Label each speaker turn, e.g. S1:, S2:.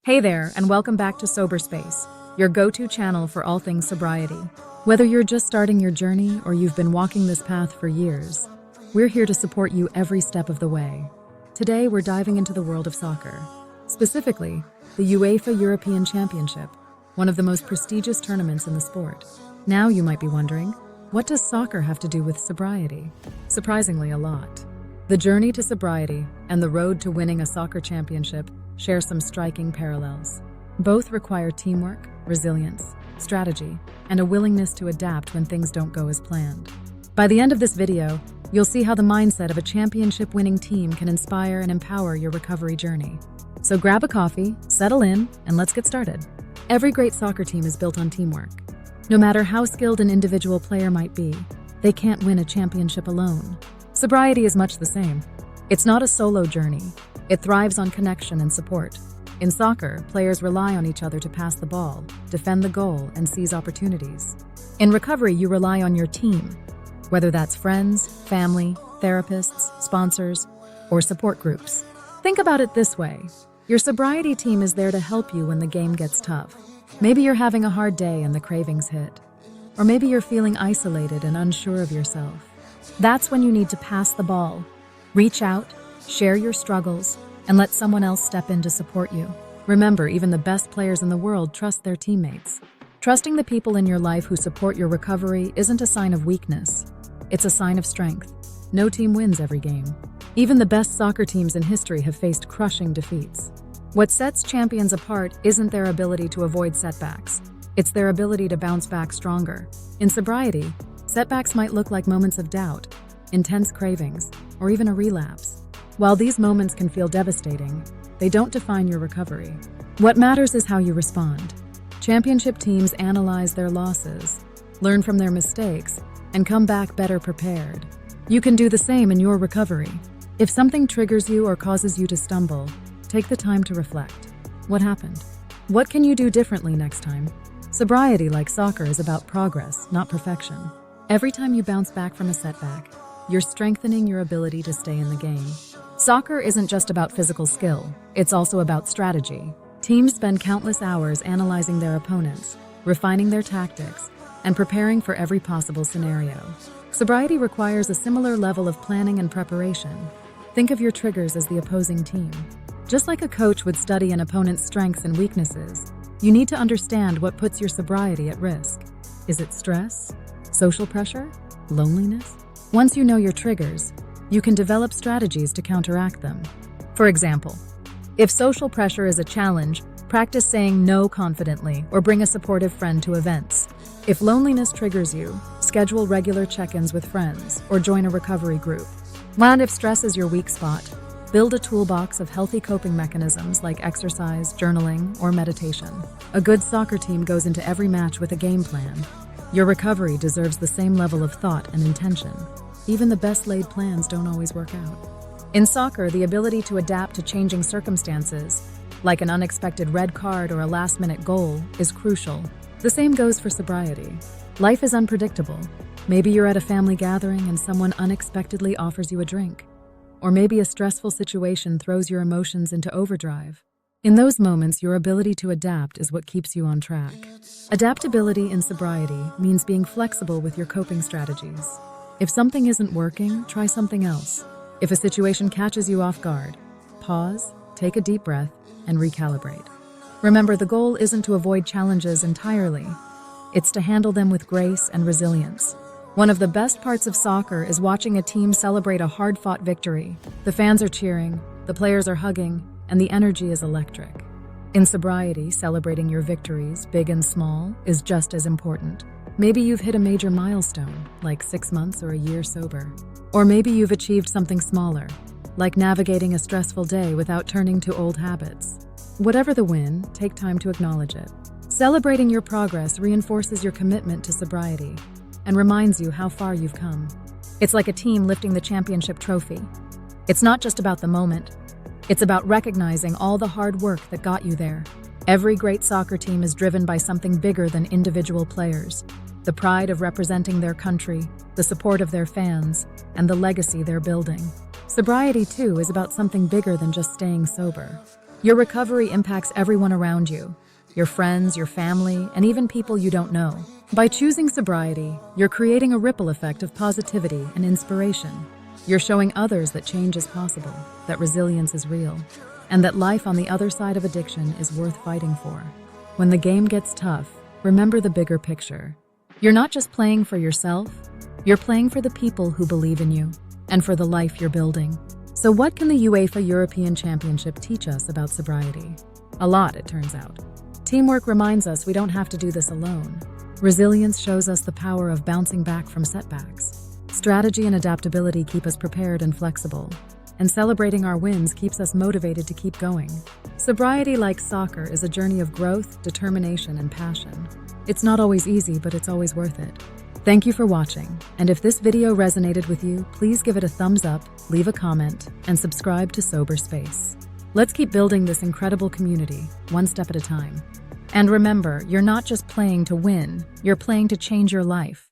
S1: Hey there, and welcome back to Sober Space, your go-to channel for all things sobriety. Whether you're just starting your journey or you've been walking this path for years, we're here to support you every step of the way. Today, we're diving into the world of soccer, specifically the UEFA European Championship, one of the most prestigious tournaments in the sport. Now you might be wondering, what does soccer have to do with sobriety? Surprisingly, a lot. The journey to sobriety and the road to winning a soccer championship share some striking parallels. Both require teamwork, resilience, strategy, and a willingness to adapt when things don't go as planned. By the end of this video, you'll see how the mindset of a championship-winning team can inspire and empower your recovery journey. So grab a coffee, settle in, and let's get started. Every great soccer team is built on teamwork. No matter how skilled an individual player might be, they can't win a championship alone. Sobriety is much the same. It's not a solo journey. It thrives on connection and support. In soccer, players rely on each other to pass the ball, defend the goal, and seize opportunities. In recovery, you rely on your team, whether that's friends, family, therapists, sponsors, or support groups. Think about it this way. Your sobriety team is there to help you when the game gets tough. Maybe you're having a hard day and the cravings hit. Or maybe you're feeling isolated and unsure of yourself. That's when you need to pass the ball. Reach out, share your struggles, and let someone else step in to support you. Remember, even the best players in the world trust their teammates. Trusting the people in your life who support your recovery isn't a sign of weakness. It's a sign of strength. No team wins every game. Even the best soccer teams in history have faced crushing defeats. What sets champions apart isn't their ability to avoid setbacks. It's their ability to bounce back stronger. In sobriety, setbacks might look like moments of doubt, intense cravings, or even a relapse. While these moments can feel devastating, they don't define your recovery. What matters is how you respond. Championship teams analyze their losses, learn from their mistakes, and come back better prepared. You can do the same in your recovery. If something triggers you or causes you to stumble, take the time to reflect. What happened? What can you do differently next time? Sobriety, like soccer, is about progress, not perfection. Every time you bounce back from a setback, you're strengthening your ability to stay in the game. Soccer isn't just about physical skill, it's also about strategy. Teams spend countless hours analyzing their opponents, refining their tactics, and preparing for every possible scenario. Sobriety requires a similar level of planning and preparation. Think of your triggers as the opposing team. Just like a coach would study an opponent's strengths and weaknesses, you need to understand what puts your sobriety at risk. Is it stress? Social pressure? Loneliness? Once you know your triggers, you can develop strategies to counteract them. For example, if social pressure is a challenge, practice saying no confidently or bring a supportive friend to events. If loneliness triggers you, schedule regular check-ins with friends or join a recovery group. And if stress is your weak spot, build a toolbox of healthy coping mechanisms like exercise, journaling, or meditation. A good soccer team goes into every match with a game plan. Your recovery deserves the same level of thought and intention. Even the best laid plans don't always work out. In soccer, the ability to adapt to changing circumstances, like an unexpected red card or a last-minute goal, is crucial. The same goes for sobriety. Life is unpredictable. Maybe you're at a family gathering and someone unexpectedly offers you a drink. Or maybe a stressful situation throws your emotions into overdrive. In those moments, your ability to adapt is what keeps you on track. Adaptability in sobriety means being flexible with your coping strategies. If something isn't working, try something else. If a situation catches you off guard, pause, take a deep breath, and recalibrate. Remember, the goal isn't to avoid challenges entirely. It's to handle them with grace and resilience. One of the best parts of soccer is watching a team celebrate a hard-fought victory. The fans are cheering, the players are hugging, and the energy is electric. In sobriety, celebrating your victories, big and small, is just as important. Maybe you've hit a major milestone, like 6 months or a year sober. Or maybe you've achieved something smaller, like navigating a stressful day without turning to old habits. Whatever the win, take time to acknowledge it. Celebrating your progress reinforces your commitment to sobriety and reminds you how far you've come. It's like a team lifting the championship trophy. It's not just about the moment. It's about recognizing all the hard work that got you there. Every great soccer team is driven by something bigger than individual players. The pride of representing their country, the support of their fans, and the legacy they're building. Sobriety, too, is about something bigger than just staying sober. Your recovery impacts everyone around you, your friends, your family, and even people you don't know. By choosing sobriety, you're creating a ripple effect of positivity and inspiration. You're showing others that change is possible, that resilience is real, and that life on the other side of addiction is worth fighting for. When the game gets tough, remember the bigger picture. You're not just playing for yourself, you're playing for the people who believe in you and for the life you're building. So what can the UEFA European Championship teach us about sobriety? A lot, it turns out. Teamwork reminds us we don't have to do this alone. Resilience shows us the power of bouncing back from setbacks. Strategy and adaptability keep us prepared and flexible. And celebrating our wins keeps us motivated to keep going. Sobriety, like soccer, is a journey of growth, determination, and passion. It's not always easy, but it's always worth it. Thank you for watching, and if this video resonated with you, please give it a thumbs up, leave a comment, and subscribe to Sober Space. Let's keep building this incredible community, one step at a time. And remember, you're not just playing to win, you're playing to change your life.